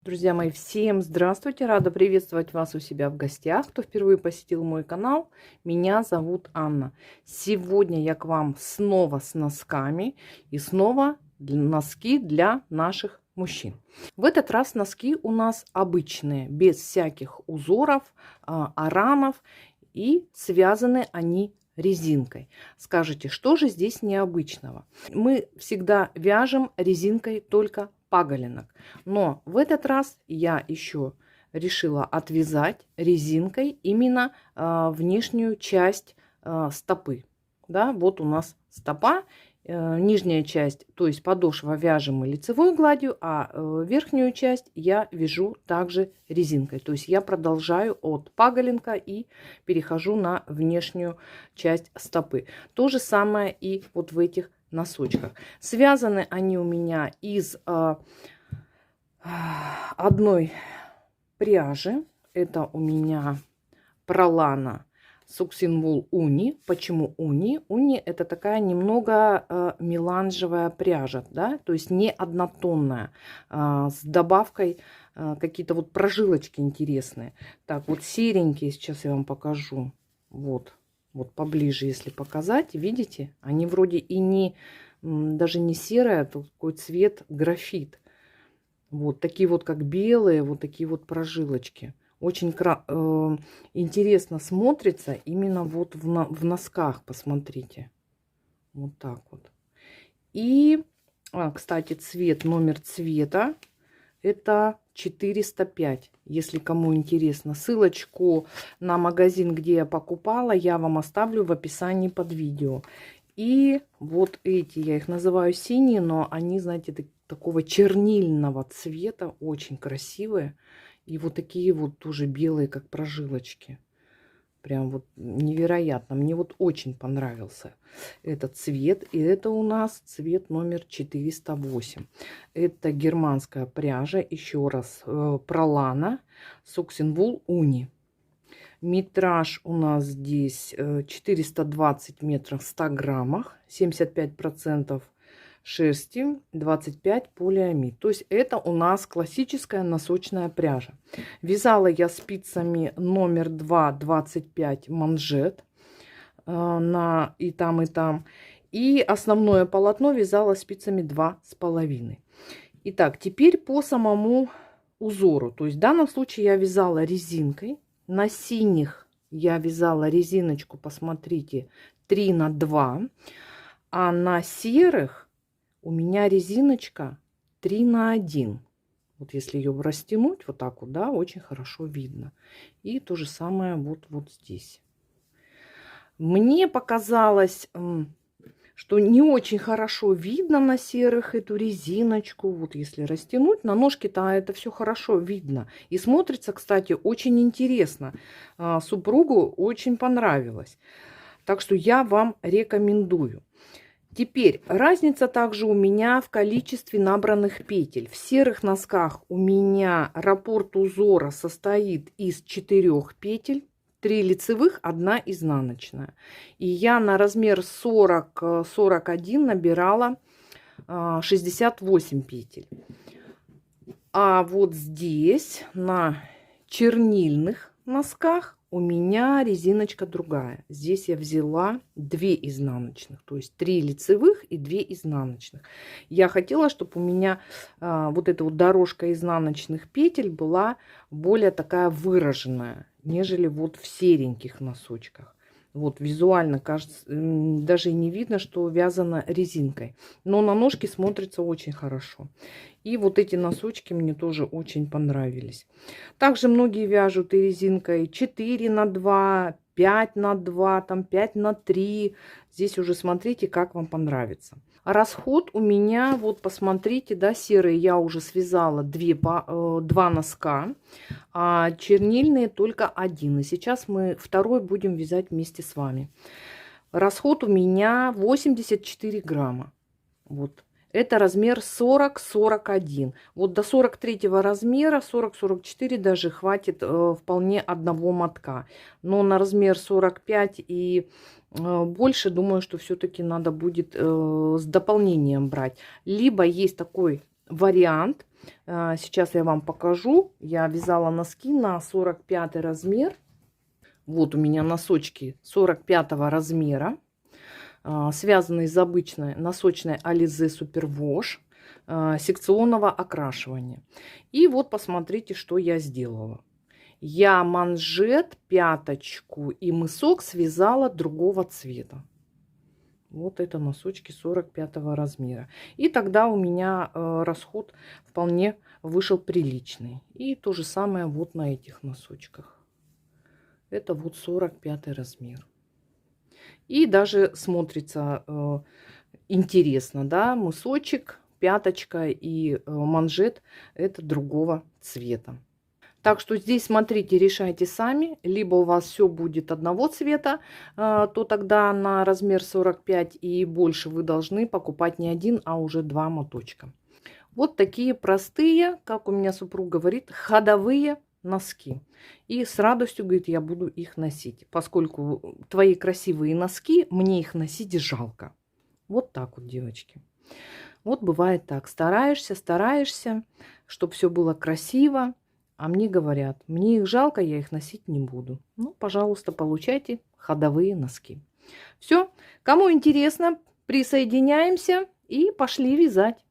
Друзья мои, всем здравствуйте! Рада приветствовать вас у себя в гостях. Кто впервые посетил мой канал, меня зовут Анна. Сегодня я к вам снова с носками и снова носки для наших мужчин. В этот раз носки у нас обычные, без всяких узоров, аранов, и связаны они резинкой. Скажите, что же здесь необычного? Мы всегда вяжем резинкой только паголенок. Но в этот раз я еще решила отвязать резинкой именно внешнюю часть стопы. Да, вот у нас стопа, нижняя часть, то есть подошва вяжем мы лицевой гладью, а верхнюю часть я вяжу также резинкой. То есть я продолжаю от паголенка и перехожу на внешнюю часть стопы. То же самое и вот в этих носочках. Связаны они у меня из одной пряжи. Это у меня Prolana Suxinwool Uni. Почему Уни? Уни это такая немного меланжевая пряжа, да, то есть не однотонная, с добавкой какие-то вот прожилочки интересные. Так, вот серенькие сейчас я вам покажу. Вот поближе, если показать, видите, они вроде и не, даже не серые, а такой цвет графит. Вот такие вот как белые, вот такие вот прожилочки. Очень интересно смотрится именно вот в носках, посмотрите. Вот так вот. И, кстати, цвет, номер цвета это 405. Если кому интересно, ссылочку на магазин, где я покупала, я вам оставлю в описании под видео. И вот эти, я их называю синие, но они, знаете, такого чернильного цвета, очень красивые. И вот такие вот тоже белые, как прожилочки. Прям вот невероятно. Мне вот очень понравился этот цвет. И это у нас цвет номер 408. Это германская пряжа. Еще раз. Prolana Suxinwool Uni. Метраж у нас здесь 420 метров в 100 граммах. 75% шерсти, 25 полиамид. То есть это у нас классическая носочная пряжа. Вязала я спицами номер 2 25 манжет на и там, и там. И основное полотно вязала спицами 2,5. Итак, теперь по самому узору. То есть в данном случае я вязала резинкой. На синих я вязала резиночку, посмотрите, 3 на 2. А на серых у меня резиночка 3 на 1. Вот если ее растянуть вот так вот, да, очень хорошо видно. И то же самое вот здесь. Мне показалось, что не очень хорошо видно на серых эту резиночку. Вот если растянуть, на ножке-то это все хорошо видно. И смотрится, кстати, очень интересно. Супругу очень понравилось. Так что я вам рекомендую. Теперь разница также у меня в количестве набранных петель. В серых носках у меня раппорт узора состоит из 4 петель. 3 лицевых, 1 изнаночная. И я на размер 40-41 набирала 68 петель. А вот здесь на чернильных носках у меня резиночка другая. Здесь я взяла 2 изнаночных, то есть 3 лицевых и 2 изнаночных. Я хотела, чтобы у меня вот эта вот дорожка изнаночных петель была более такая выраженная, нежели вот в сереньких носочках. Вот визуально кажется, даже и не видно, что вязано резинкой. Но на ножке смотрится очень хорошо. И вот эти носочки мне тоже очень понравились. Также многие вяжут и резинкой 4 на 2, 5 на 2, там 5 на 3. Здесь уже смотрите, как вам понравится. Расход у меня, вот посмотрите, да, серые я уже связала 2 носка, а чернильные только 1. И сейчас мы второй будем вязать вместе с вами. Расход у меня 84 грамма. Вот. Это размер 40-41. Вот до 43 размера, 40-44 даже хватит вполне одного мотка. Но на размер 45 и больше, думаю, что все-таки надо будет с дополнением брать. Либо есть такой вариант. Сейчас я вам покажу. Я вязала носки на 45 размер. Вот у меня носочки 45 размера, связанные из обычной носочной Alize Superwash секционного окрашивания. И вот посмотрите, что я сделала. Я манжет, пяточку и мысок связала другого цвета. Вот это носочки 45 размера. И тогда у меня расход вполне вышел приличный. И то же самое вот на этих носочках. Это вот 45 размер. И даже смотрится интересно, да, мысочек, пяточка и манжет это другого цвета. Так что здесь смотрите, решайте сами. Либо у вас все будет одного цвета, то тогда на размер 45 и больше вы должны покупать не один, а уже 2 моточка. Вот такие простые, как у меня супруг говорит, ходовые носки. И с радостью, говорит, я буду их носить. Поскольку твои красивые носки, мне их носить жалко. Вот так вот, девочки. Вот бывает так. Стараешься, чтобы все было красиво. А мне говорят, мне их жалко, я их носить не буду. Ну, пожалуйста, получайте ходовые носки. Все, кому интересно, присоединяемся и пошли вязать.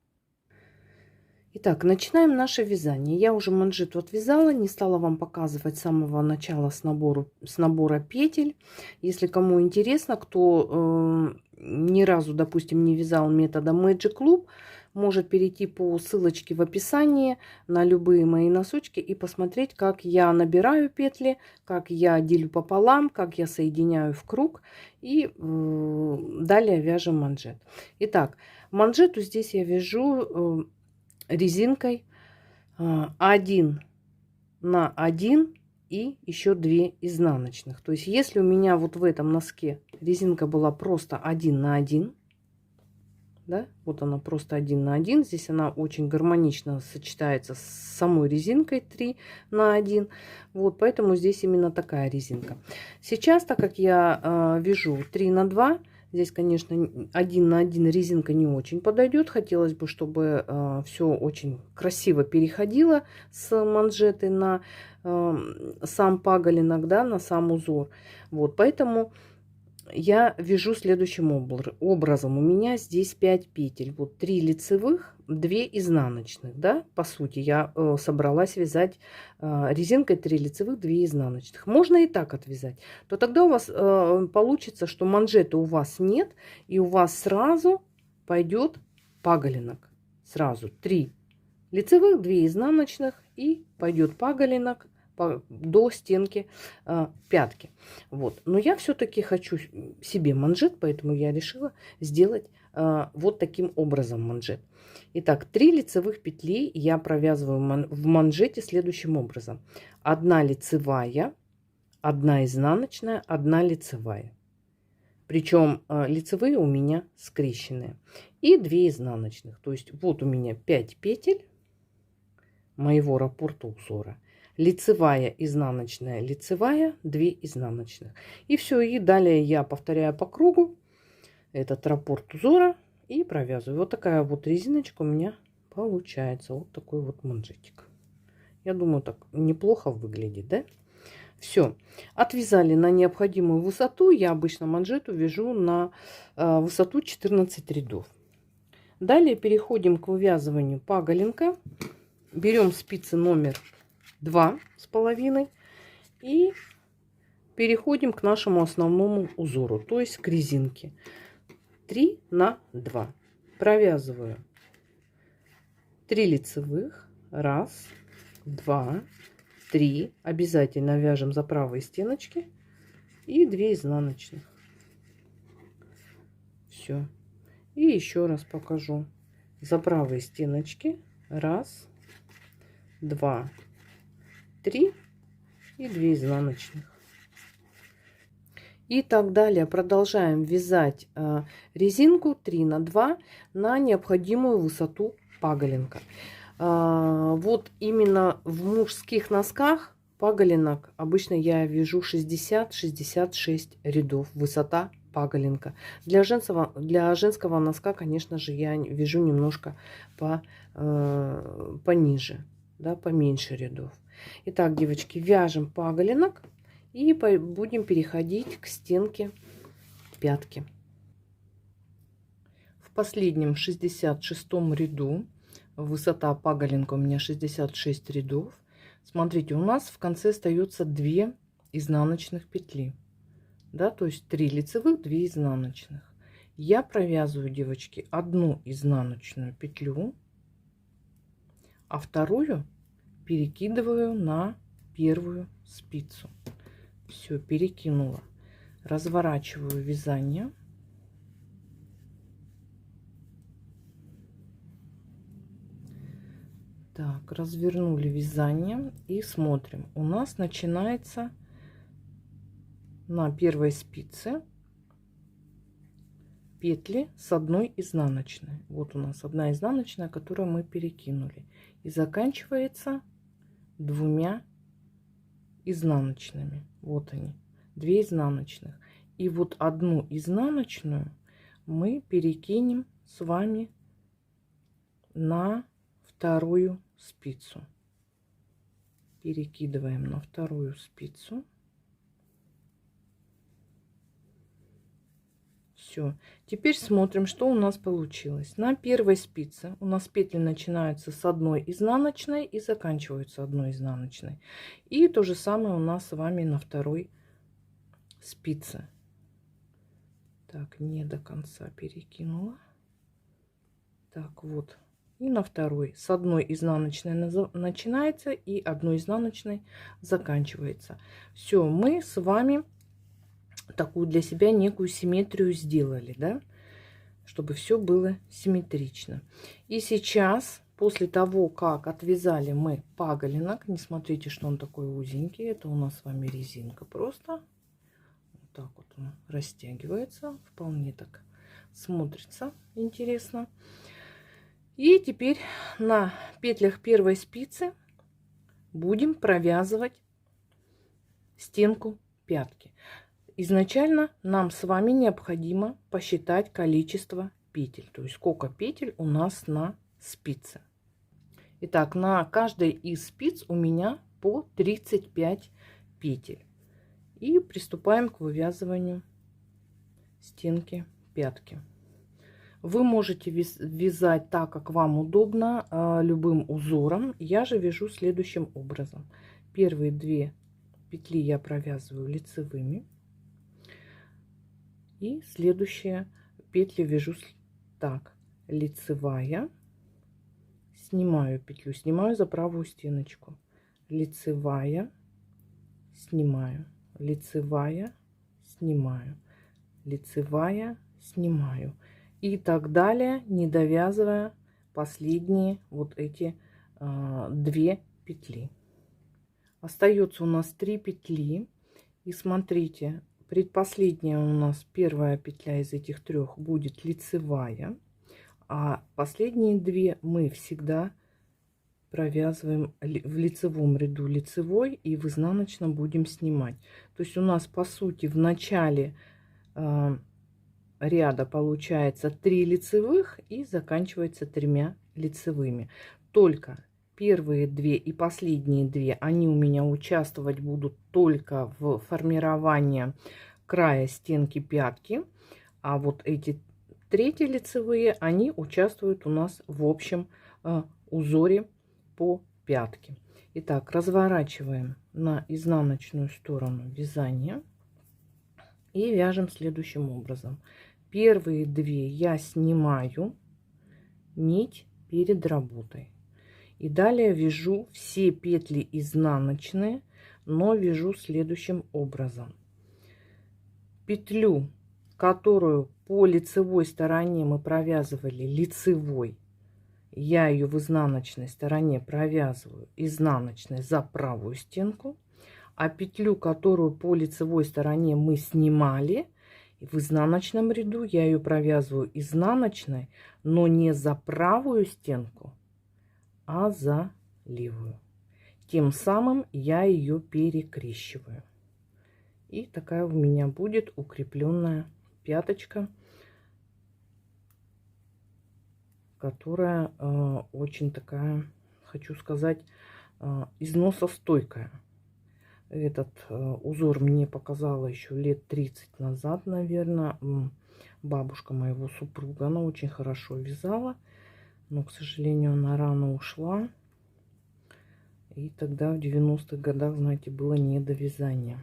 Итак, начинаем наше вязание. Я уже манжет отвязала, не стала вам показывать с самого начала с набора петель. Если кому интересно, кто ни разу, допустим, не вязал методом Magic Loop, может перейти по ссылочке в описании на любые мои носочки и посмотреть, как я набираю петли, как я делю пополам, как я соединяю в круг и далее вяжем манжет. Итак, манжету здесь я вяжу резинкой 1 на 1 и еще 2 изнаночных. То есть если у меня вот в этом носке резинка была просто 1 на 1, да, вот она просто 1 на 1. Здесь она очень гармонично сочетается с самой резинкой 3 на 1. Вот, поэтому здесь именно такая резинка. Сейчас, так как я вяжу 3 на 2, здесь, конечно, 1 на 1 резинка не очень подойдет. Хотелось бы, чтобы все очень красиво переходило с манжеты на сам паголинок, да, на сам узор. Вот, поэтому я вяжу следующим образом. У меня здесь 5 петель. Вот 3 лицевых, 2 изнаночных. Да? По сути, я собралась вязать резинкой 3 лицевых, 2 изнаночных. Можно и так отвязать. То тогда у вас получится, что манжеты у вас нет. И у вас сразу пойдет паголинок. Сразу 3 лицевых, 2 изнаночных. И пойдет паголинок до стенки пятки. Вот. Но я все-таки хочу себе манжет, поэтому я решила сделать вот таким образом манжет. Итак, 3 лицевых петли я провязываю в манжете следующим образом. 1 лицевая, 1 изнаночная, 1 лицевая. Причем лицевые у меня скрещенные. И 2 изнаночных. То есть вот у меня 5 петель моего раппорта узора. Лицевая, изнаночная, лицевая, 2 изнаночных. И все, и далее я повторяю по кругу этот раппорт узора и провязываю. Вот такая вот резиночка у меня получается. Вот такой вот манжетик. Я думаю, так неплохо выглядит, да? Все, отвязали на необходимую высоту. Я обычно манжету вяжу на высоту 14 рядов. Далее переходим к вывязыванию паголинка. Берем спицы номер 2,5 и переходим к нашему основному узору, то есть к резинке 3 на 2. Провязываю 3 лицевых, 1, 2, 3, обязательно вяжем за правые стеночки и 2 изнаночных. Все, и еще раз покажу за правые стеночки 1, 2, 3 и 2 изнаночных. И так далее. Продолжаем вязать резинку 3 на 2 на необходимую высоту паголинка. Вот именно в мужских носках паголинок обычно я вяжу 60-66 рядов высота паголенка. Для женского носка, конечно же, я вяжу немножко пониже, да, поменьше рядов. Итак, девочки, вяжем паголенок и будем переходить к стенке пятки. В последнем 66 ряду, высота паголенка у меня 66 рядов. Смотрите, у нас в конце остается 2 изнаночных петли, да, то есть 3 лицевых, 2 изнаночных. Я провязываю, девочки, одну изнаночную петлю, а вторую перекидываю на первую спицу. Все, перекинула. Разворачиваю вязание. Так, развернули вязание и смотрим. У нас начинается на первой спице петли с одной изнаночной. Вот у нас одна изнаночная, которую мы перекинули. И заканчивается 2 изнаночными. Вот они, 2 изнаночных. И вот одну изнаночную мы перекинем с вами на вторую спицу. Перекидываем на вторую спицу. Все. Теперь смотрим, что у нас получилось. На первой спице у нас петли начинаются с одной изнаночной и заканчиваются одной изнаночной. И то же самое у нас с вами на второй спице. Так, не до конца перекинула. Так, вот. И на второй с одной изнаночной начинается и одной изнаночной заканчивается. Все, мы с вами такую для себя некую симметрию сделали, да, чтобы все было симметрично. И сейчас, после того, как отвязали мы паголенок, не смотрите, что он такой узенький, это у нас с вами резинка просто. Вот так вот он растягивается, вполне так смотрится интересно. И теперь на петлях первой спицы будем провязывать стенку пятки. Изначально нам с вами необходимо посчитать количество петель, то есть сколько петель у нас на спице. Итак, на каждой из спиц у меня по 35 петель. И приступаем к вывязыванию стенки пятки. Вы можете вязать так, как вам удобно, любым узором. Я же вяжу следующим образом. Первые 2 петли я провязываю лицевыми. И следующие петли вяжу так. Лицевая. Снимаю петлю. Снимаю за правую стеночку. Лицевая. Снимаю. Лицевая. Снимаю. Лицевая. Снимаю. И так далее, не довязывая последние вот эти 2 петли. Остается у нас 3 петли. И смотрите, предпоследняя у нас первая петля из этих 3 будет лицевая. А последние 2 мы всегда провязываем в лицевом ряду лицевой и в изнаночном будем снимать. То есть у нас по сути в начале ряда получается 3 лицевых и заканчивается 3 лицевыми. Только первые 2 и последние 2 они у меня участвовать будут только в формировании края стенки пятки, а вот эти 3 лицевые они участвуют у нас в общем узоре по пятке. Итак, разворачиваем на изнаночную сторону вязания и вяжем следующим образом. Первые 2 я снимаю нить перед работой. И далее вяжу все петли изнаночные, но вяжу следующим образом. Петлю, которую по лицевой стороне мы провязывали лицевой, я ее в изнаночной стороне провязываю изнаночной за правую стенку. А петлю, которую по лицевой стороне мы снимали, в изнаночном ряду я ее провязываю изнаночной, но не за правую стенку, а за левую. Тем самым я ее перекрещиваю. И такая у меня будет укрепленная пяточка, которая очень такая, хочу сказать, износостойкая. Этот узор мне показала еще лет 30 назад, наверное, бабушка моего супруга. Она очень хорошо вязала, но, к сожалению, она рано ушла. И тогда в 90-х годах, знаете, было не до вязания.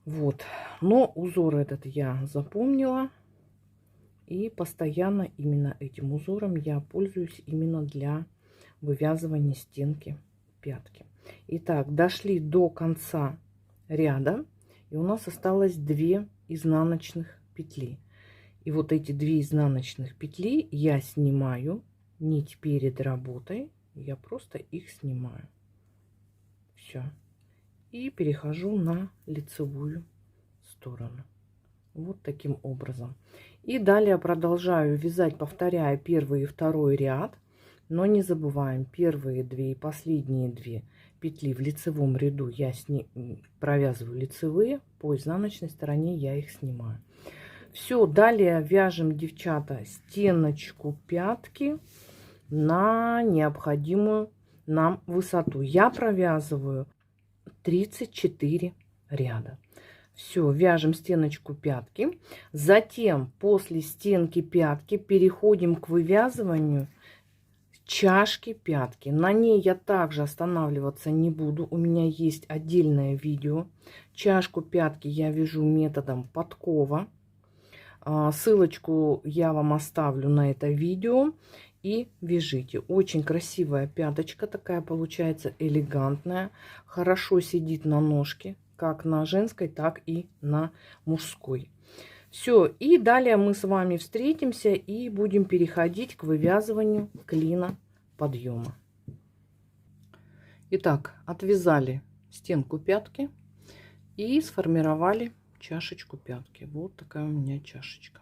Вот. Но узор этот я запомнила. И постоянно именно этим узором я пользуюсь именно для вывязывания стенки пятки. Итак, дошли до конца ряда. И у нас осталось 2 изнаночных петли. И вот эти 2 изнаночных петли я снимаю нить перед работой. Я просто их снимаю. Все. И перехожу на лицевую сторону. Вот таким образом. И далее продолжаю вязать, повторяя первый и второй ряд. Но не забываем, первые 2 и последние 2 петли в лицевом ряду я провязываю лицевые. По изнаночной стороне я их снимаю. Все, далее вяжем, девчата, стеночку пятки на необходимую нам высоту. Я провязываю 34 ряда. Все, вяжем стеночку пятки. Затем после стенки пятки переходим к вывязыванию чашки пятки. На ней я также останавливаться не буду. У меня есть отдельное видео. Чашку пятки я вяжу методом подкова. Ссылочку я вам оставлю на это видео. И вяжите. Очень красивая пяточка такая получается, элегантная. Хорошо сидит на ножке. Как на женской, так и на мужской. Все, и далее мы с вами встретимся и будем переходить к вывязыванию клина подъема. Итак, отвязали стенку пятки и сформировали чашечку пятки. Вот такая у меня чашечка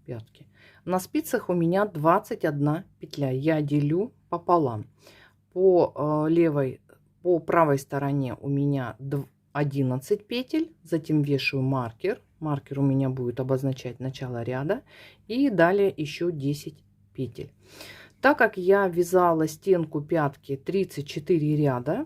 пятки. На спицах у меня 21 петля. Я делю пополам. По правой стороне у меня 11 петель, затем вешаю маркер. Маркер у меня будет обозначать начало ряда. И далее еще 10 петель. Так как я вязала стенку пятки 34 ряда,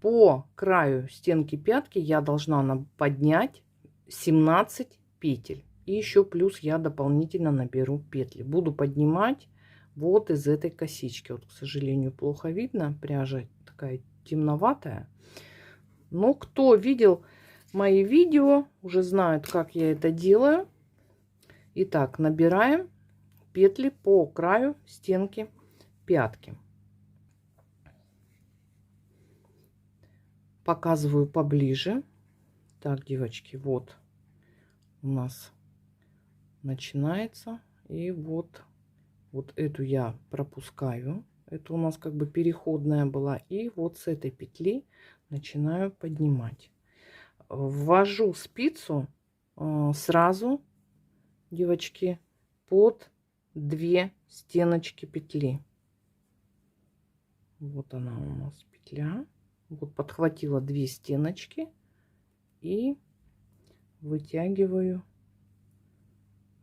по краю стенки пятки я должна поднять 17 петель. И еще плюс я дополнительно наберу петли. Буду поднимать вот из этой косички. Вот, к сожалению, плохо видно. Пряжа такая темноватая. Но кто видел мои видео, уже знают, как я это делаю. Итак, набираем петли по краю стенки пятки. Показываю поближе. Так, девочки, вот у нас начинается. И вот эту я пропускаю. Это у нас как бы переходная была. И вот с этой петли начинаю поднимать. Ввожу спицу сразу, девочки, под 2 стеночки петли. Вот она у нас петля. Вот подхватила 2 стеночки и вытягиваю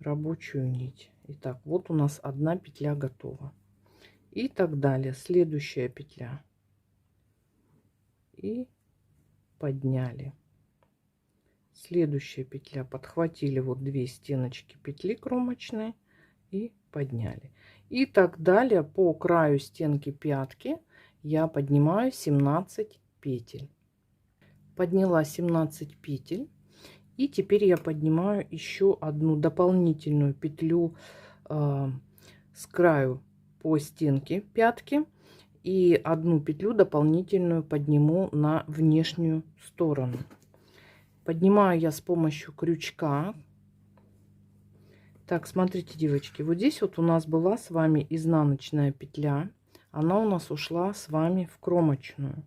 рабочую нить. Итак, вот у нас 1 петля готова. И так далее. Следующая петля. И подняли. Следующая петля. Подхватили вот 2 стеночки петли кромочные и подняли. И так далее по краю стенки пятки я поднимаю 17 петель. Подняла 17 петель. И теперь я поднимаю еще одну дополнительную петлю с краю по стенке пятки. И 1 петлю дополнительную подниму на внешнюю сторону. Поднимаю я с помощью крючка. Так, смотрите, девочки, вот здесь вот у нас была с вами изнаночная петля. Она у нас ушла с вами в кромочную.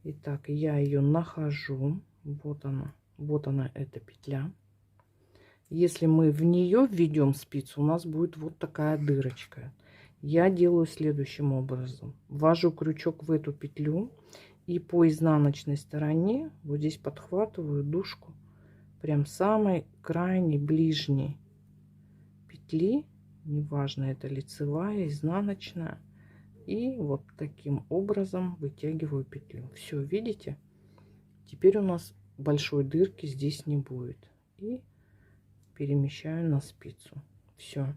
Итак, я ее нахожу. Вот она эта петля. Если мы в нее введем спицу, у нас будет вот такая дырочка. Я делаю следующим образом. Ввожу крючок в эту петлю и по изнаночной стороне вот здесь подхватываю дужку прям самой крайней ближней петли, неважно, это лицевая, изнаночная, и вот таким образом вытягиваю петлю. Все, видите? Теперь у нас большой дырки здесь не будет. И перемещаю на спицу. Все.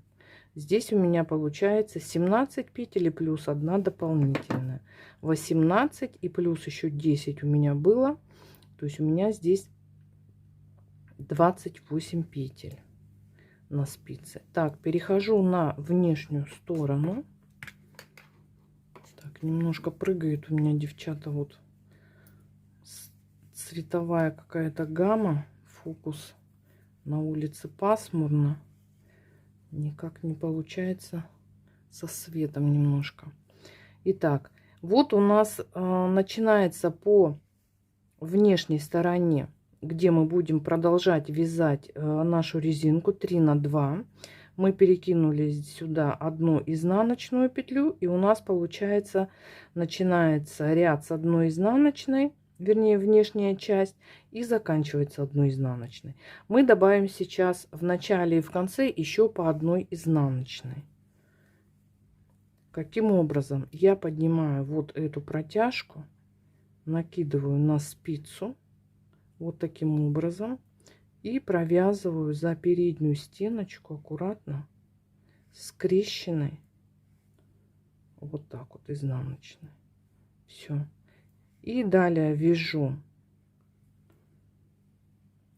Здесь у меня получается 17 петель и плюс 1 дополнительная. 18 и плюс еще 10 у меня было. То есть у меня здесь 28 петель на спице. Так, перехожу на внешнюю сторону. Так, немножко прыгает у меня, девчата, вот цветовая какая-то гамма. Фокус. На улице пасмурно. Никак не получается со светом немножко. Итак, вот у нас начинается по внешней стороне, где мы будем продолжать вязать нашу резинку 3 на 2. Мы перекинули сюда одну изнаночную петлю, и у нас получается начинается ряд с одной изнаночной, вернее внешняя часть, и заканчивается одной изнаночной. Мы добавим сейчас в начале и в конце еще по одной изнаночной. Каким образом? Я поднимаю вот эту протяжку, накидываю на спицу вот таким образом и провязываю за переднюю стеночку аккуратно скрещенной вот так вот изнаночной. Все. И далее вяжу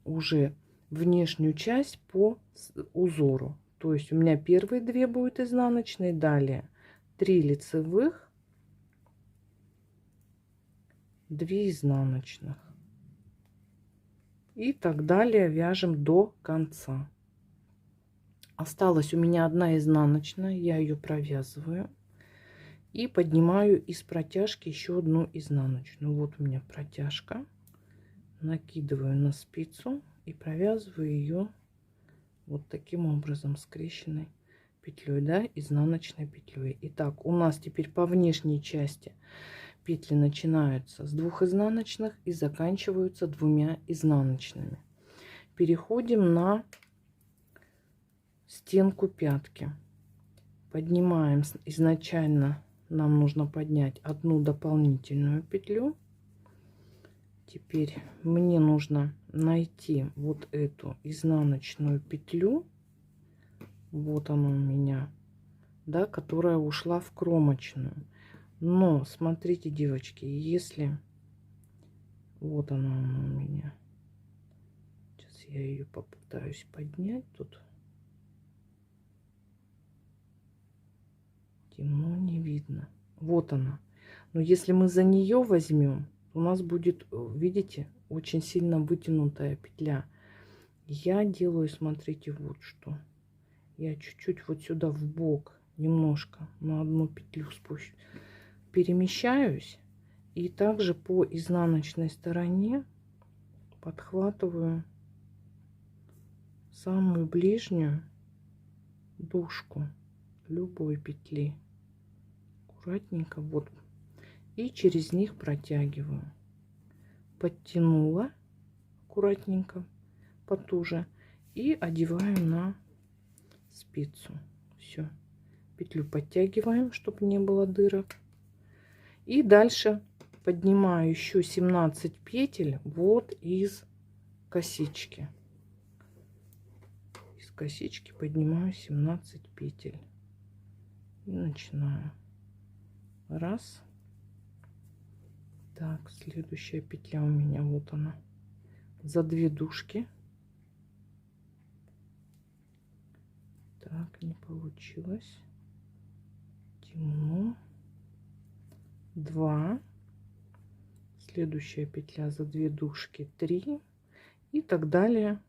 уже внешнюю часть по узору. То есть у меня первые 2 будут изнаночные, далее 3 лицевых, 2 изнаночных. И так далее вяжем до конца. Осталась у меня 1 изнаночная, я ее провязываю. И поднимаю из протяжки еще одну изнаночную. Вот у меня протяжка. Накидываю на спицу и провязываю ее вот таким образом, скрещенной петлей, да, изнаночной петлей. Итак, у нас теперь по внешней части петли начинаются с 2 изнаночных и заканчиваются 2 изнаночными. Переходим на стенку пятки. Поднимаем изначально. Нам нужно поднять одну дополнительную петлю. Теперь мне нужно найти вот эту изнаночную петлю. Вот она у меня, да, которая ушла в кромочную. Но смотрите, девочки, если вот она у меня. Сейчас я ее попытаюсь поднять тут. Темно, не видно. Вот она. Но если мы за нее возьмем, у нас будет, видите, очень сильно вытянутая петля. Я делаю, смотрите, вот что. Я чуть-чуть вот сюда в бок немножко на одну петлю спущу, перемещаюсь. И также по изнаночной стороне подхватываю самую ближнюю дужку любой петли. Аккуратненько вот, и через них протягиваю. Подтянула аккуратненько потуже и одеваю на спицу. Все, петлю подтягиваем, чтобы не было дырок, и дальше поднимаю еще 17 петель вот из косички. Из косички поднимаю 17 петель и начинаю. Раз. Так, следующая петля у меня, вот она, за 2 дужки. Так, не получилось. Темно. 2. Следующая петля за 2 дужки, 3. И так далее.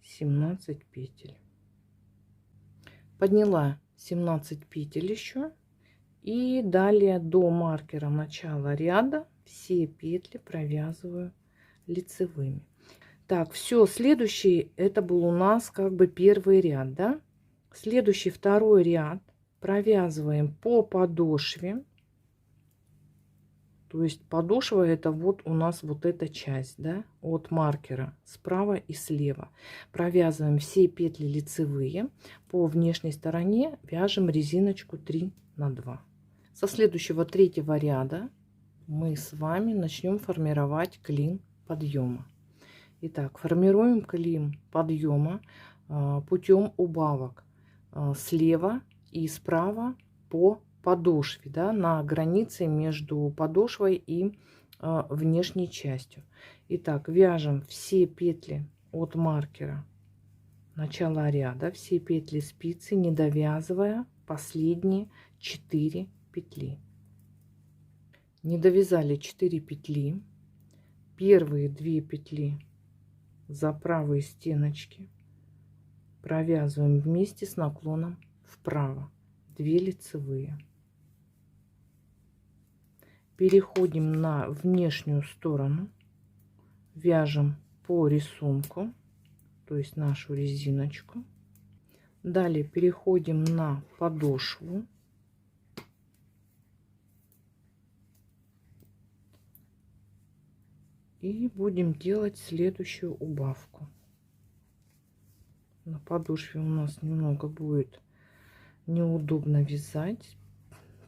17 петель. Подняла 17 петель еще. И далее до маркера начала ряда все петли провязываю лицевыми. Так, все, следующий, это был у нас как бы первый ряд, да? Следующий, второй ряд провязываем по подошве. То есть подошва это вот у нас вот эта часть, да, от маркера справа и слева. Провязываем все петли лицевые. По внешней стороне вяжем резиночку 3 на 2. Со следующего третьего ряда мы с вами начнем формировать клин подъема. Итак, формируем клин подъема путем убавок слева и справа по подошве, да, на границе между подошвой и внешней частью. Итак, вяжем все петли от маркера начала ряда, все петли спицы, не довязывая последние 4 петли. Не довязали 4 петли, первые 2 петли за правые стеночки провязываем вместе с наклоном вправо, 2 лицевые. Переходим на внешнюю сторону, вяжем по рисунку, то есть нашу резиночку. Далее переходим на подошву. И будем делать следующую убавку. На подошве у нас немного будет неудобно вязать,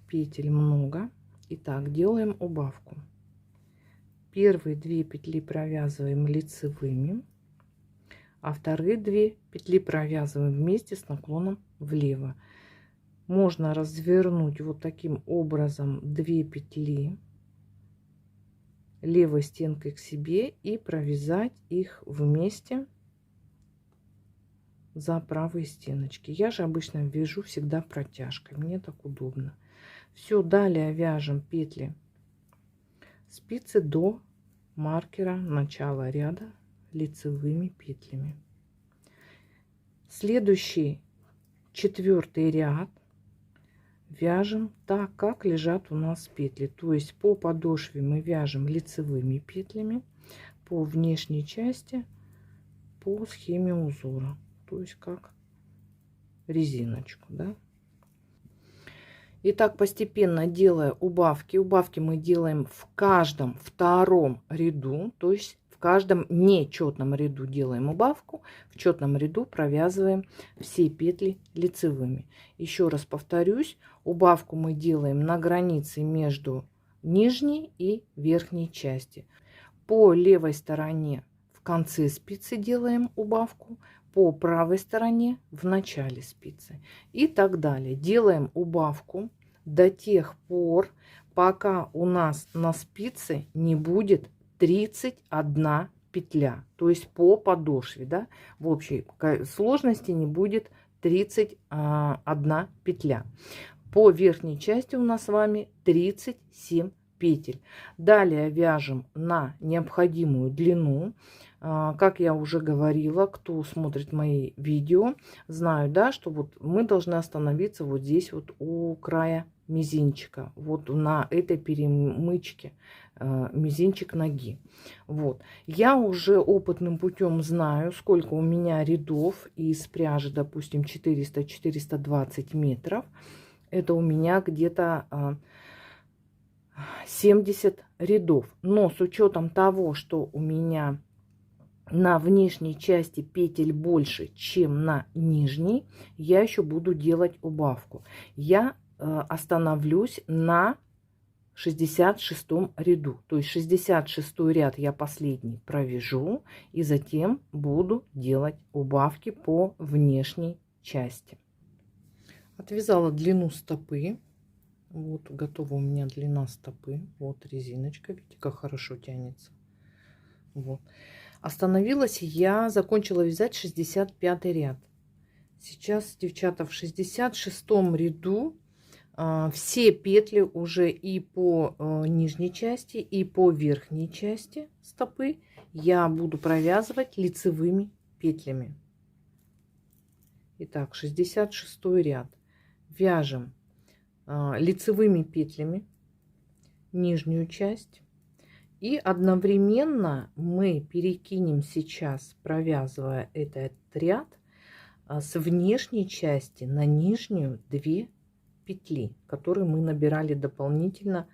петель много. Итак, делаем убавку. Первые 2 петли провязываем лицевыми, а вторые 2 петли провязываем вместе с наклоном влево. Можно развернуть вот таким образом 2 петли левой стенкой к себе и провязать их вместе за правые стеночки. Я же обычно вяжу всегда протяжкой, мне так удобно. Все, далее вяжем петли спицы до маркера начала ряда лицевыми петлями. Следующий 4-й ряд вяжем так, как лежат у нас петли. То есть по подошве мы вяжем лицевыми петлями, по внешней части по схеме узора, то есть как резиночку, да. И так постепенно делая убавки. Убавки мы делаем в каждом втором ряду, то есть в каждом нечетном ряду делаем убавку, в четном ряду провязываем все петли лицевыми. Еще раз повторюсь, убавку мы делаем на границе между нижней и верхней части. По левой стороне в конце спицы делаем убавку, по правой стороне в начале спицы и так далее. Делаем убавку до тех пор, пока у нас на спице не будет 31 петля, то есть по подошве, да, в общей сложности не будет 31 петля. По верхней части у нас с вами 37 петель. Далее вяжем на необходимую длину. Как я уже говорила, кто смотрит мои видео, знают, да, что вот мы должны остановиться вот здесь вот у края мизинчика, вот на этой перемычке, мизинчик ноги. Вот. Я уже опытным путем знаю, сколько у меня рядов из пряжи, допустим, 400-420 метров. Это у меня где-то 70 рядов. Но с учетом того, что у меня на внешней части петель больше, чем на нижней, я еще буду делать убавку. Я остановлюсь на 66 ряду. То есть 66 ряд я последний провяжу и затем буду делать убавки по внешней части. Отвязала длину стопы. Вот готова у меня длина стопы. Вот резиночка, видите, как хорошо тянется. Вот. Остановилась я, закончила вязать 65 ряд. Сейчас, девчата, в 66 ряду все петли уже и по нижней части, и по верхней части стопы я буду провязывать лицевыми петлями. Итак, 66 ряд. Вяжем лицевыми петлями нижнюю часть. И одновременно мы перекинем сейчас, провязывая этот ряд, с внешней части на нижнюю 2 петли, которые мы набирали дополнительно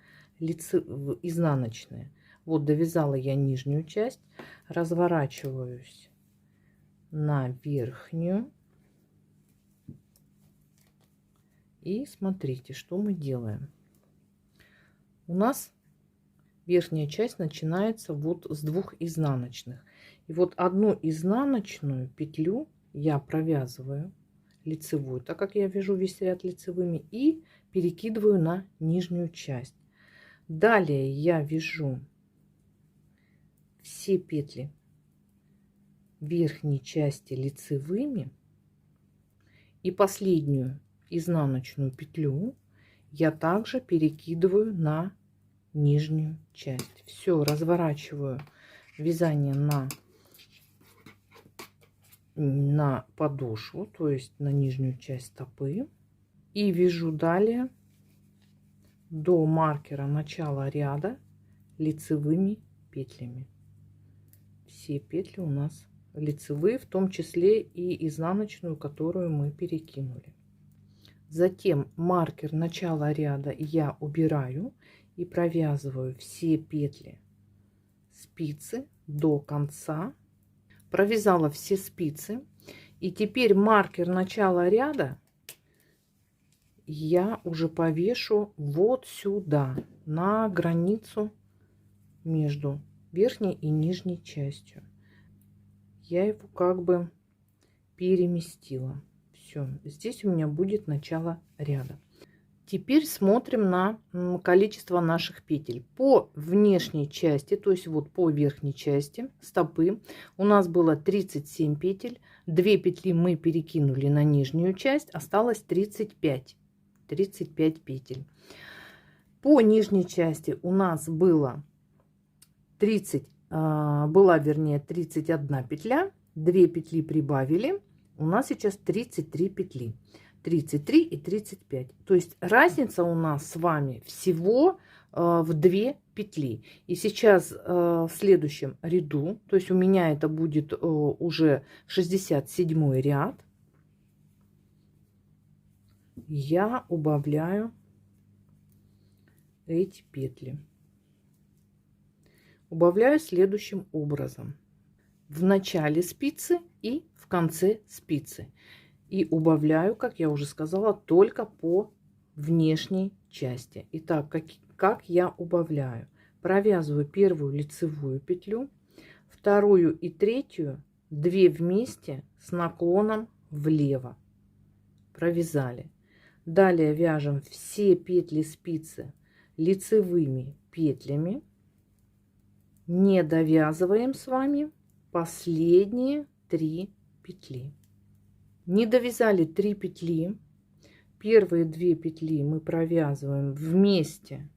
изнаночные. Вот довязала я нижнюю часть, разворачиваюсь на верхнюю. И смотрите, что мы делаем. У нас верхняя часть начинается вот с 2 изнаночных. И вот одну изнаночную петлю я провязываю лицевую, так как я вяжу весь ряд лицевыми, и перекидываю на нижнюю часть. Далее я вяжу все петли верхней части лицевыми, и последнюю изнаночную петлю я также перекидываю на нижнюю часть. Все, разворачиваю вязание на подошву, то есть на нижнюю часть стопы, и вяжу далее до маркера начала ряда лицевыми петлями. Все петли у нас лицевые, в том числе и изнаночную, которую мы перекинули. Затем маркер начала ряда я убираю и провязываю все петли спицы до конца. Провязала все спицы, и теперь маркер начала ряда я уже повешу вот сюда, на границу между верхней и нижней частью. Я его как бы переместила. Все, здесь у меня будет начало ряда. Теперь смотрим на количество наших петель. По внешней части, то есть вот по верхней части стопы у нас было 37 петель. 2 петли мы перекинули на нижнюю часть, осталось 35 петель. По нижней части у нас было 31 петля, 2 петли прибавили. У нас сейчас 33 петли. 33 и 35. То есть разница у нас с вами всего в 2 петли. И сейчас в следующем ряду, то есть у меня это будет уже 67 ряд, я убавляю эти петли. Убавляю следующим образом: в начале спицы и в конце спицы. И убавляю, как я уже сказала, только по внешней части. Итак, как я убавляю? Провязываю первую лицевую петлю, вторую и третью, 2 вместе с наклоном влево. Провязали. Далее вяжем все петли спицы лицевыми петлями. Не довязываем с вами последние 3 петли. Не довязали 3 петли. Первые 2 петли мы провязываем вместе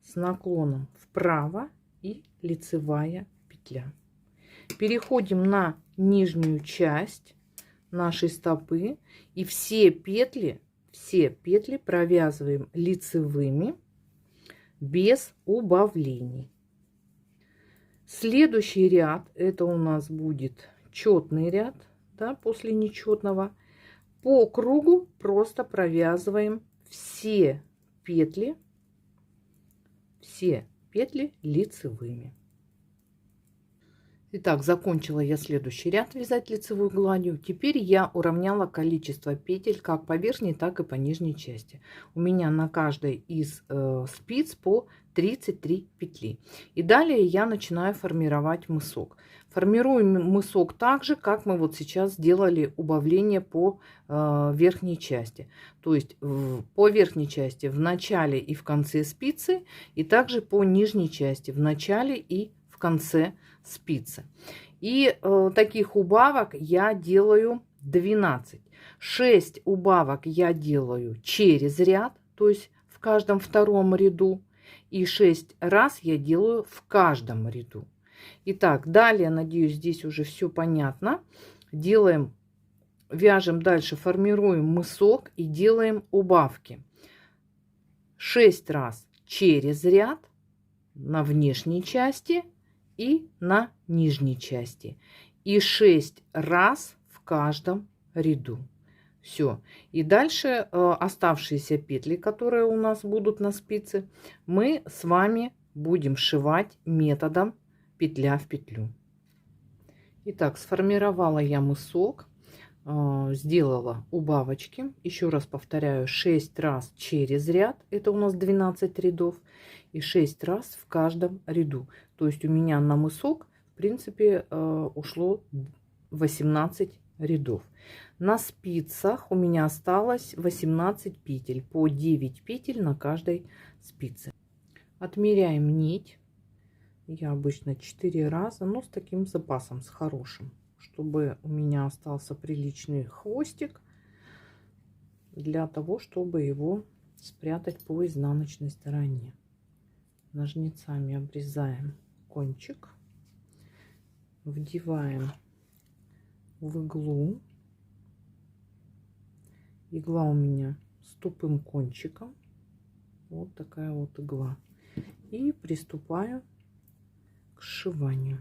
с наклоном вправо и лицевая петля. Переходим на нижнюю часть нашей стопы и все петли провязываем лицевыми без убавлений. Следующий ряд, это у нас будет четный ряд, да, после нечетного. По кругу просто провязываем все петли лицевыми. Итак, закончила я следующий ряд вязать лицевой гладью. Теперь я уравняла количество петель как по верхней, так и по нижней части. У меня на каждой из спиц по 33 петли. И далее я начинаю формировать мысок. Формируем мысок так же, как мы вот сейчас сделали убавление по верхней части. То есть по верхней части в начале и в конце спицы, и также по нижней части в начале и в конце спицы. И таких убавок я делаю 12. 6 убавок я делаю через ряд, то есть в каждом втором ряду. И 6 раз я делаю в каждом ряду. Итак, далее, надеюсь, здесь уже все понятно. Вяжем дальше, формируем мысок и делаем убавки. 6 раз через ряд на внешней части и на нижней части. И 6 раз в каждом ряду. Все. И дальше оставшиеся петли, которые у нас будут на спице, мы с вами будем сшивать методом петля в петлю. Итак, сформировала я мысок, сделала убавочки. Еще раз повторяю, 6 раз через ряд, это у нас 12 рядов, и 6 раз в каждом ряду. То есть у меня на мысок, в принципе, ушло 18 рядов. На спицах у меня осталось 18 петель, по 9 петель на каждой спице. Отмеряем нить. Я обычно 4 раза, но с таким запасом, с хорошим, чтобы у меня остался приличный хвостик, для того, чтобы его спрятать по изнаночной стороне. Ножницами обрезаем кончик, вдеваем в иглу. Игла у меня с тупым кончиком, вот такая вот игла, и приступаю к сшиванию.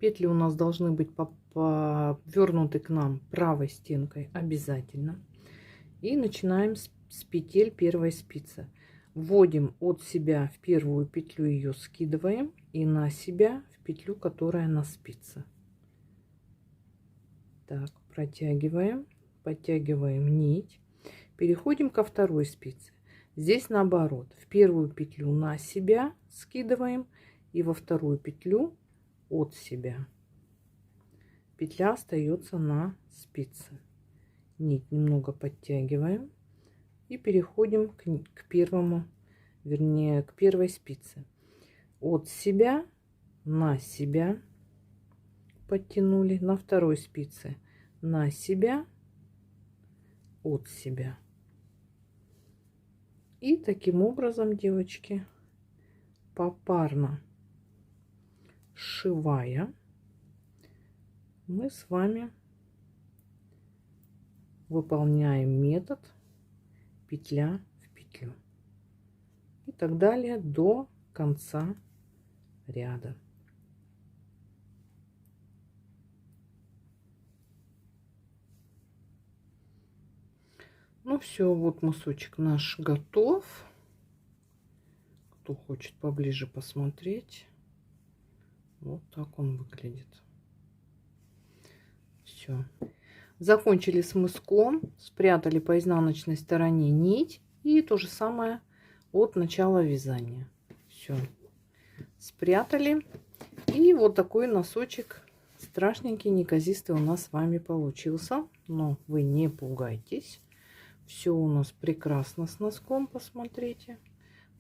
Петли у нас должны быть повернуты к нам правой стенкой обязательно. И начинаем с петель первой спицы. Вводим от себя в первую петлю, ее скидываем, и на себя в петлю, которая на спице. Так, протягиваем, подтягиваем нить, переходим ко второй спице. Здесь наоборот, в первую петлю на себя скидываем и во вторую петлю от себя. Петля остается на спице. Нить немного подтягиваем и переходим к первому, вернее, к первой спице. От себя на себя подтянули, на второй спице на себя, от себя. И таким образом, девочки, попарно сшивая, мы с вами выполняем метод петля в петлю. И так далее до конца ряда. Ну все, вот мысочек наш готов. Кто хочет поближе посмотреть, вот так он выглядит. Все. Закончили с мыском, спрятали по изнаночной стороне нить, и то же самое от начала вязания. Все. Спрятали. И вот такой носочек страшненький, неказистый у нас с вами получился. Но вы не пугайтесь. Все у нас прекрасно с носком, посмотрите.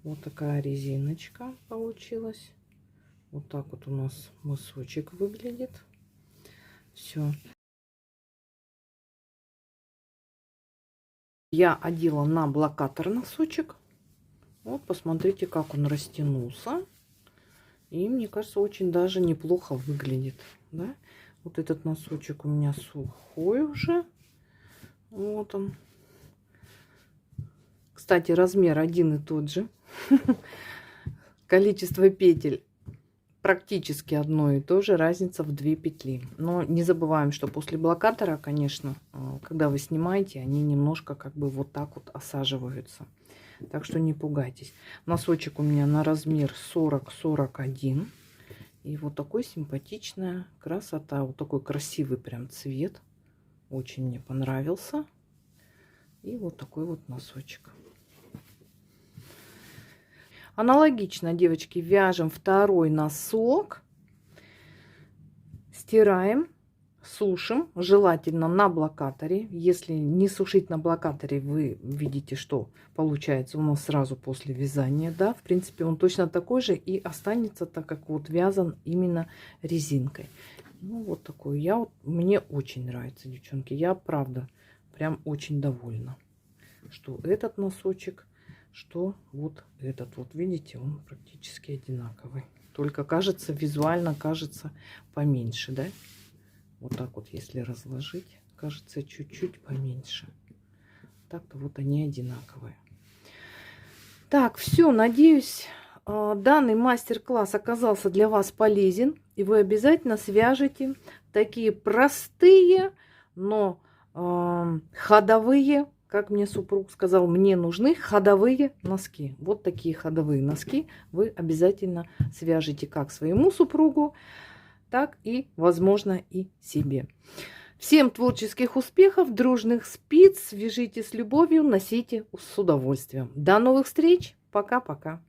Вот такая резиночка получилась. Вот так вот у нас мысочек выглядит. Все. Я одела на блокатор носочек. Вот, посмотрите, как он растянулся. И мне кажется, очень даже неплохо выглядит. Да? Вот этот носочек у меня сухой уже. Вот он. Кстати, размер один и тот же. Количество петель практически одно и то же. Разница в 2 петли. Но не забываем, что после блокатора, конечно, когда вы снимаете, они немножко как бы вот так вот осаживаются. Так что не пугайтесь. Носочек у меня на размер 40-41. И вот такой симпатичная красота. Вот такой красивый прям цвет. Очень мне понравился. И вот такой вот носочек. Аналогично, девочки, вяжем второй носок. Стираем. Сушим, желательно на блокаторе. Если не сушить на блокаторе, вы видите, что получается у нас сразу после вязания. Да, в принципе, он точно такой же и останется, так как вот вязан именно резинкой. Ну, вот такой. Мне очень нравится, девчонки. Я, правда, прям очень довольна, что этот носочек, что вот этот. Вот видите, он практически одинаковый. Только кажется, визуально кажется поменьше, да? Вот так вот, если разложить, кажется чуть-чуть поменьше. Так-то вот они одинаковые. Так, все, надеюсь, данный мастер-класс оказался для вас полезен. И вы обязательно свяжете такие простые, но ходовые, как мне супруг сказал, мне нужны ходовые носки. Вот такие ходовые носки вы обязательно свяжете как своему супругу, так и, возможно, и себе. Всем творческих успехов, дружных спиц, вяжите с любовью, носите с удовольствием. До новых встреч, пока-пока.